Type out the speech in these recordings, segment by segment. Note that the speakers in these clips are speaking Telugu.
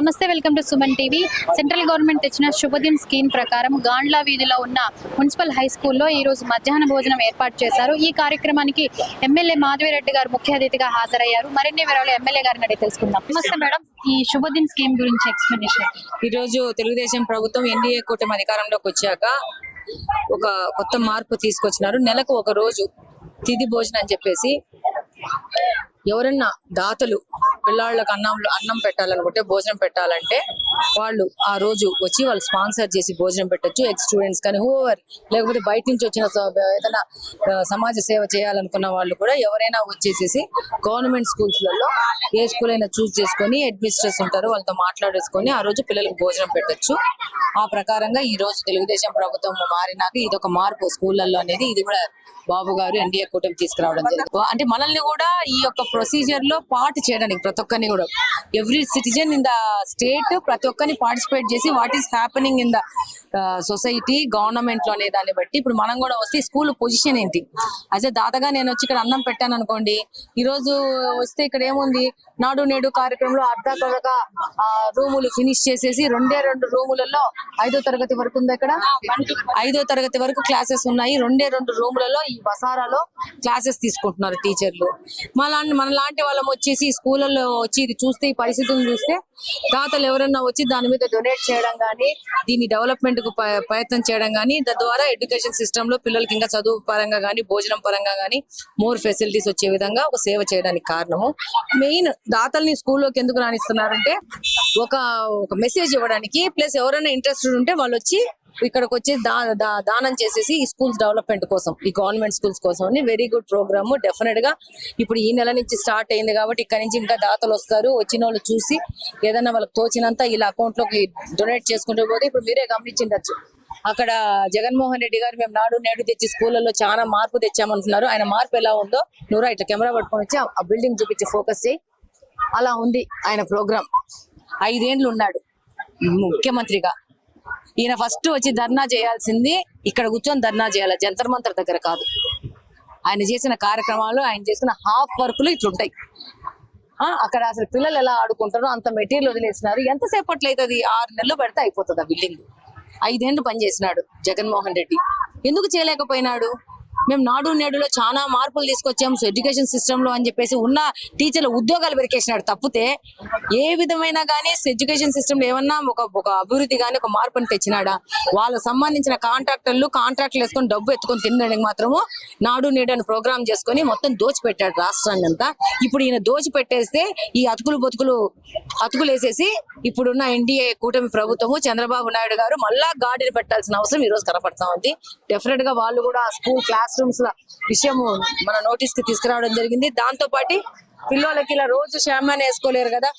నమస్తే, welcome to Suman TV. Central government తెచ్చిన శుభదిన్ స్కీమ్ ప్రకారం గాండ్ల వీధిలో ఉన్న మున్సిపల్ హై స్కూల్లో ఈ రోజు మధ్యాహ్న భోజనం ఏర్పాటు చేశారు. ఈ కార్యక్రమానికి ఎమ్మెల్యే మాధవిరెడ్డి గారు ముఖ్య అతిథిగా హాజరయ్యారు. మరిన్ని వివరాలు ఎమ్మెల్యే గారిని అడిగి తెలుసుకుందాం. నమస్తే మేడం, ఈ శుభదిన్ స్కీమ్ గురించి ఎక్స్ప్లెనేషన్. ఈ రోజు తెలుగుదేశం ప్రభుత్వం ఎన్డీఏ కూటమి అధికారంలోకి వచ్చాక ఒక కొత్త మార్పు తీసుకొచ్చినారు. నెలకు ఒక రోజు తిథి భోజనం అని చెప్పేసి ఎవరన్నా దాతలు పిల్లాళ్ళకి అన్నం పెట్టాలనుకుంటే, భోజనం పెట్టాలంటే వాళ్ళు ఆ రోజు వచ్చి వాళ్ళు స్పాన్సర్ చేసి భోజనం పెట్టచ్చు. ఎక్స్ స్టూడెంట్స్ కానీ హూవర్, లేకపోతే బయట నుంచి వచ్చిన ఏదైనా సమాజ సేవ చేయాలనుకున్న వాళ్ళు కూడా ఎవరైనా వచ్చేసేసి గవర్నమెంట్ స్కూల్స్లలో ఏ స్కూల్ అయినా చూస్ చేసుకొని అడ్మినిస్ట్రేటర్స్ ఉంటారు, వాళ్ళతో మాట్లాడేసుకొని ఆ రోజు పిల్లలకు భోజనం పెట్టచ్చు. ఆ ప్రకారంగా ఈ రోజు తెలుగుదేశం ప్రభుత్వం మారినాక ఇదొక మార్పు స్కూళ్ళల్లో అనేది. ఇది కూడా బాబు గారు ఎన్డీఏ కూటమి తీసుకురావడం జరిగింది. అంటే మనల్ని కూడా ఈ యొక్క ప్రొసీజర్ లో పార్ట్ చేయడానికి ప్రతి ఒక్కరిని కూడా every citizen in the state ప్రతి ఒక్కరిని పార్టిసిపేట్ చేసి what is happening in the society government లో అనే దాన్ని బట్టి ఇప్పుడు మనం కూడా వస్తే స్కూల్ పొజిషన్ ఏంటి. అదే దాతగా నేను వచ్చి ఇక్కడ అన్నం పెట్టాను అనుకోండి, ఈ రోజు వస్తే ఇక్కడ ఏముంది, నాడు నేడు కార్యక్రమంలో అర్ధకరగా రూములు ఫినిష్ చేసేసి 2 రూములలో 5వ తరగతి వరకు ఉంది. ఇక్కడ 5వ తరగతి వరకు క్లాసెస్ ఉన్నాయి. 2 రూములలో ఈ బసారాలో క్లాసెస్ తీసుకుంటున్నారు టీచర్లు. మన లాంటి వాళ్ళం వచ్చేసి స్కూళ్ళలో వచ్చి ఇది చూస్తే, ఈ పరిస్థితులను చూస్తే దాతలు ఎవరన్నా వచ్చి దాని మీద డొనేట్ చేయడం కానీ, దీన్ని డెవలప్మెంట్ కు ప్రయత్నం చేయడం కానీ, తద్వారా ఎడ్యుకేషన్ సిస్టమ్ లో పిల్లలకి ఇంకా చదువు పరంగా కానీ భోజనం పరంగా కానీ మోర్ ఫెసిలిటీస్ వచ్చే విధంగా ఒక సేవ చేయడానికి కారణము. మెయిన్ దాతల్ని స్కూల్లోకి ఎందుకు రాణిస్తున్నారంటే ఒక మెసేజ్ ఇవ్వడానికి, ప్లస్ ఎవరైనా ఇంట్రెస్టెడ్ ఉంటే వాళ్ళు వచ్చి ఇక్కడికి వచ్చి దానం చేసేసి ఈ స్కూల్స్ డెవలప్మెంట్ కోసం, ఈ గవర్నమెంట్ స్కూల్స్ కోసం అని వెరీ గుడ్ ప్రోగ్రామ్. డెఫినెట్ గా ఇప్పుడు ఈ నెల నుంచి స్టార్ట్ అయింది కాబట్టి ఇక్కడ నుంచి ఇంకా దాతలు వస్తారు. వచ్చిన వాళ్ళు చూసి ఏదైనా వాళ్ళకి తోచినంత ఇలా అకౌంట్ లోకి డొనేట్ చేసుకుంటూ పోతే ఇప్పుడు మీరే గమనించిండొచ్చు. అక్కడ జగన్మోహన్ రెడ్డి గారు మేము నాడు నేడు తెచ్చి స్కూళ్ళలో చాలా మార్పు తెచ్చామంటున్నారు. ఆయన మార్పు ఎలా ఉందో నూరా ఇట్లా కెమెరా పట్టుకొని వచ్చి ఆ బిల్డింగ్ చూపించి ఫోకస్ చేయి. అలా ఉంది ఆయన ప్రోగ్రామ్. 5 ఏళ్ళు ఉన్నాడు ముఖ్యమంత్రిగా. ఈయన ఫస్ట్ వచ్చి ధర్నా చేయాల్సింది ఇక్కడ కూర్చొని ధర్నా చేయాలి, జంతర్ మంతర్ దగ్గర కాదు. ఆయన చేసిన కార్యక్రమాలు, ఆయన చేసిన హాఫ్ వర్క్లు ఇట్లుంటాయి. అక్కడ అసలు పిల్లలు ఎలా ఆడుకుంటారో అంత మెటీరియల్ వదిలేసినారు. ఎంతసేపట్లో అవుతుంది? 6 నెలలు పెడితే అయిపోతుంది ఆ బిల్డింగ్. 5 ఏళ్ళు పనిచేసినాడు జగన్మోహన్ రెడ్డి. ఎందుకు చేయలేకపోయినాడు? మేము నాడు నేడులో చాలా మార్పులు తీసుకొచ్చాము ఎడ్యుకేషన్ సిస్టమ్ లో అని చెప్పేసి ఉన్న టీచర్ల ఉద్యోగాలు పెరికేసినాడు. తప్పితే ఏ విధమైన కానీ ఎడ్యుకేషన్ సిస్టమ్ లో ఏమన్నా ఒక అభివృద్ధి కానీ ఒక మార్పుని తెచ్చినాడా? వాళ్ళకు సంబంధించిన కాంట్రాక్ట్లు వేసుకొని డబ్బు ఎత్తుకొని తినడానికి మాత్రము నాడు నేడు అని ప్రోగ్రామ్ చేసుకొని మొత్తం దోచిపెట్టాడు రాష్ట్రాన్ని అంతా. ఇప్పుడు ఈయన దోచిపెట్టేస్తే ఈ అతుకులు వేసేసి ఇప్పుడున్న ఎన్డీఏ కూటమి ప్రభుత్వము చంద్రబాబు నాయుడు గారు మళ్ళా గాడిని పెట్టాల్సిన అవసరం ఈ రోజు కనపడతా ఉంది. డెఫినెట్ గా వాళ్ళు కూడా స్కూల్ క్లాస్ రూమ్స్ ల విషయము మన నోటీస్ కి తీసుకురావడం జరిగింది. దాంతో పాటు పిల్లలకి ఇలా రోజు షామాన్ వేసుకోలేరు కదా,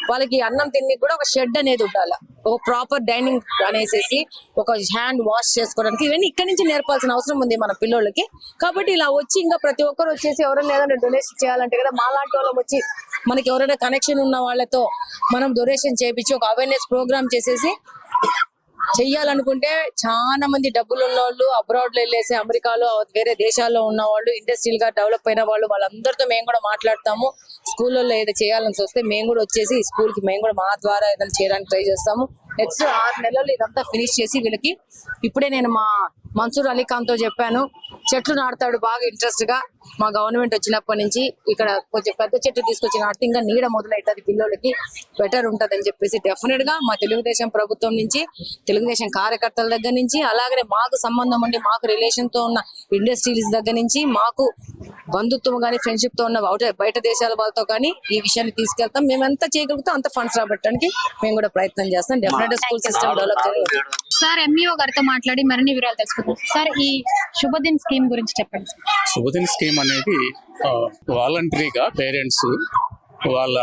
వాళ్ళకి అన్నం తిని కూడా ఒక షెడ్ అనేది ఉండాలి, ఒక ప్రాపర్ డైనింగ్ అనేసి ఒక హ్యాండ్ వాష్ చేసుకోవడానికి ఇవన్నీ ఇక్కడి నుంచి నేర్పాల్సిన అవసరం ఉంది మన పిల్లలకి. కాబట్టి ఇలా వచ్చి ఇంకా ప్రతి ఒక్కరు వచ్చేసి ఎవరైనా ఏదైనా డొనేషన్ చేయాలంటే కదా, మాలాంటి వాళ్ళం వచ్చి మనకి ఎవరైనా కనెక్షన్ ఉన్న వాళ్ళతో మనం డొనేషన్ చేయించి ఒక అవేర్నెస్ ప్రోగ్రామ్ చేసేసి చెయ్యాలనుకుంటే చాలా మంది డబ్బులు ఉన్న వాళ్ళు, అబ్రాడ్ లో వెళ్ళేసి అమెరికాలో వేరే దేశాల్లో ఉన్న వాళ్ళు, ఇండస్ట్రియల్ గా డెవలప్ అయిన వాళ్ళు, వాళ్ళందరితో మేము కూడా మాట్లాడతాము. స్కూళ్ళల్లో ఏదో చేయాలని వస్తే మేము కూడా వచ్చేసి ఈ స్కూల్ కి మేము కూడా మా ద్వారా ఏదైనా చేయడానికి ట్రై చేస్తాము. నెక్స్ట్ 6 నెలలు ఇదంతా ఫినిష్ చేసి వీళ్ళకి ఇప్పుడే నేను మా మన్సూర్ అలీ ఖాన్ తో చెప్పాను, చెట్లు నాటుతాడు బాగా ఇంట్రెస్ట్ గా. మా గవర్నమెంట్ వచ్చినప్పటి నుంచి ఇక్కడ కొంచెం పెద్ద చెట్టు తీసుకొచ్చి నాటితే ఇంకా నీడ మొదలవుతుంది, పిల్లలకి బెటర్ ఉంటది అని చెప్పేసి డెఫినెట్ గా మా తెలుగుదేశం ప్రభుత్వం నుంచి, తెలుగుదేశం కార్యకర్తల దగ్గర నుంచి, అలాగనే మాకు సంబంధం ఉండి మాకు రిలేషన్ తో ఉన్న ఇండస్ట్రీస్ దగ్గర నుంచి, మాకు బంధుత్వం కానీ ఫ్రెండ్షిప్ తో ఉన్న బయట దేశాల వాళ్ళతో కానీ ఈ విషయాన్ని తీసుకెళ్తాం. మేము ఎంత చేయగలుగుతాం అంత ఫండ్స్ రాబట్టడానికి మేము కూడా ప్రయత్నం చేస్తాం. డెఫినెట్ స్కూల్ సిస్టమ్ డెవలప్ చేయాలి. సార్, ఎంఈఓ గారితో మాట్లాడి మరిన్ని వివరాలు తెలుసుకుందాం. సార్, ఈ శుభదిన్ స్కీమ్ గురించి చెప్పండి. శుభదిన్ స్కీమ్ అనేది వాలంటరీగా పేరెంట్స్ వాళ్ళ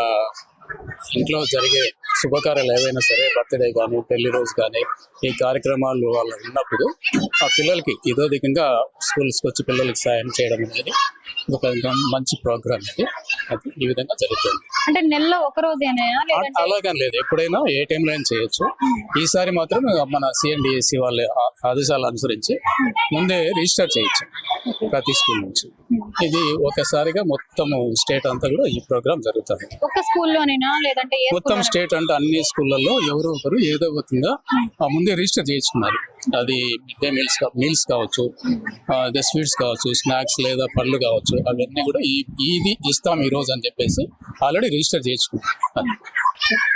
ఇంట్లో జరిగే శుభకార్యాలు ఏవైనా సరే, బర్త్డే కానీ పెళ్లి రోజు కానీ ఈ కార్యక్రమాలు వాళ్ళు ఉన్నప్పుడు ఆ పిల్లలకి ఇదోదికంగా స్కూల్స్కి వచ్చి పిల్లలకి సాయం చేయడం అనేది ఒక మంచి ప్రోగ్రామ్ అది. అది ఈ విధంగా జరుగుతుంది. అంటే నెలలో ఒక రోజేనా? అలాగని లేదు, ఎప్పుడైనా ఏ టైంలో అయినా చేయొచ్చు. ఈసారి మాత్రం మన సిఎండిఎస్సి వాళ్ళ ఆదేశాలు అనుసరించి ముందే రిజిస్టర్ చేయొచ్చు ప్రతి స్కూల్ నుంచి. ఇది ఒకసారిగా మొత్తం స్టేట్ అంతా కూడా ఈ ప్రోగ్రామ్ జరుగుతుంది. ఒక్క స్కూల్లోనేనా లేదంటే ఏ మొత్తం స్కూల్లోనా? స్టేట్ అంటే అన్ని స్కూళ్ళల్లో ఎవరో ఒకరు ఏదో విధంగా ముందే రిజిస్టర్ చేయించుకున్నారు. అది మిడ్ డే మీల్స్ కావచ్చు, అదే స్వీట్స్ కావచ్చు, స్నాక్స్ లేదా పళ్ళు కావచ్చు, అవన్నీ కూడా ఇది ఇస్తాం ఈ రోజు అని చెప్పేసి ఆల్రెడీ రిజిస్టర్ చేయించుకున్నారు.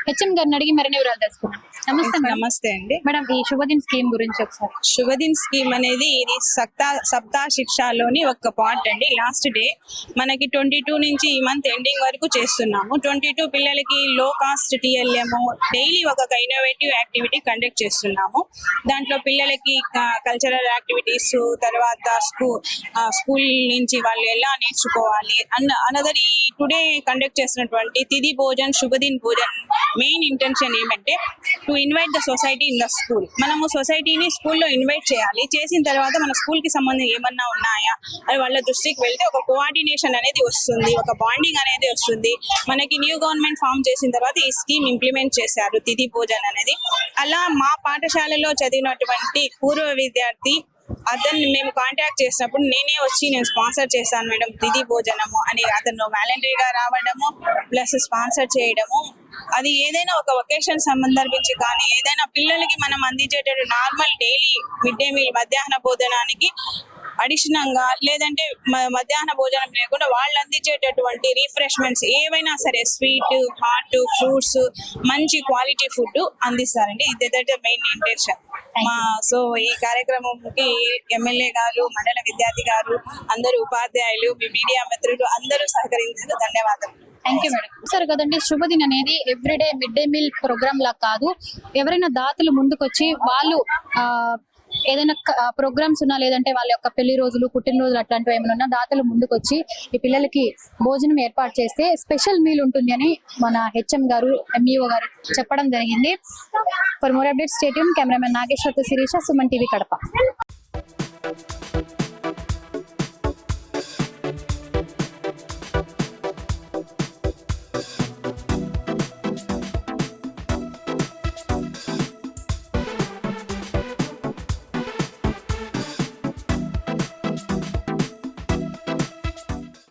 హెచ్ఎం గారిని అడిగి మరిన్ని వివరాలు తెలుసుకున్నాం. నమస్తే మేడం. నమస్తే అండి. మేడం, ఈ శుభదిన్ స్కీమ్ గురించి ఒకసారి. శుభదిన్ స్కీమ్ అనేది ఇది సప్తా శిక్షలోని ఒక పార్ట్ అండి. లాస్ట్ డే మనకి 22 నుంచి ఈ మంత్ ఎండింగ్ వరకు చేస్తున్నాము. 22 పిల్లలకి లో కాస్ట్ టిఎల్ఎం డైలీ ఒక ఇన్నోవేటివ్ యాక్టివిటీ కండక్ట్ చేస్తున్నాము. దాంట్లో పిల్లలకి కల్చరల్ యాక్టివిటీస్, తర్వాత స్కూల్ నుంచి వాళ్ళు ఎలా నేర్చుకోవాలి అనదర్ ఈ టుడే కండక్ట్ చేసినటువంటి తిది భోజన్ శుభదిన్ భోజన్ మెయిన్ ఇంటెన్షన్ ఏమంటే to invite the society in the school. మనము సొసైటీని స్కూల్లో ఇన్వైట్ చేయాలి. చేసిన తర్వాత మన స్కూల్ కి సంబంధం ఏమన్నా ఉన్నాయా అది వాళ్ళ దృష్టికి వెళ్తే ఒక కోఆర్డినేషన్ అనేది వస్తుంది, ఒక బాండింగ్ అనేది వస్తుంది. మనకి న్యూ గవర్నమెంట్ ఫామ్ చేసిన తర్వాత ఈ స్కీమ్ ఇంప్లిమెంట్ చేశారు తిది భోజన్ అనేది. అలా మా పాఠశాలలో చదివినటువంటి పూర్వ విద్యార్థి అతన్ని మేము కాంటాక్ట్ చేసినప్పుడు నేను స్పాన్సర్ చేశాను మేడం తిది భోజనము అని. అతను వాలంటరీగా రావడము ప్లస్ స్పాన్సర్ చేయడము, అది ఏదైనా ఒక ఒకేషన్ సందర్భించి కానీ ఏదైనా పిల్లలకి మనం అందించేటట్టు normal daily mid day meal మధ్యాహ్న భోజనానికి అడిషనల్ గా లేదంటే మధ్యాహ్న భోజనం లేకుండా వాళ్ళు అందించేటటువంటి రిఫ్రెష్మెంట్స్ ఏవైనా సరే స్వీట్, హాట్, ఫ్రూట్స్, మంచి క్వాలిటీ ఫుడ్ అందిస్తారండి. ఇదే మెయిన్ ఇంటెన్షన్ సో ఈ కార్యక్రమంకి ఎమ్మెల్యే గారు, మండల విద్యార్థి గారు, అందరూ ఉపాధ్యాయులు, మీ మీడియా మిత్రులు అందరూ సహకరించారు. ధన్యవాదాలు. Thank you madam. సరే కదండి, శుభదిన్ అనేది everyday mid day meal programme లా కాదు. ఎవరైనా దాతలు ముందుకొచ్చి వాళ్ళు ఏదైనా ప్రోగ్రామ్స్ ఉన్నా లేదంటే వాళ్ళ యొక్క పెళ్లి రోజులు, పుట్టినరోజులు అట్లాంటివి ఏమైనా ఉన్నా దాతలు ముందుకొచ్చి ఈ పిల్లలకి భోజనం ఏర్పాటు చేస్తే స్పెషల్ మీల్ ఉంటుంది అని మన హెచ్ఎం గారు, ఎంఈఓ గారు చెప్పడం జరిగింది. For more updates stay tune. Cameraman Nageshwar తో శిరీష, సుమన్ టీవీ కడప.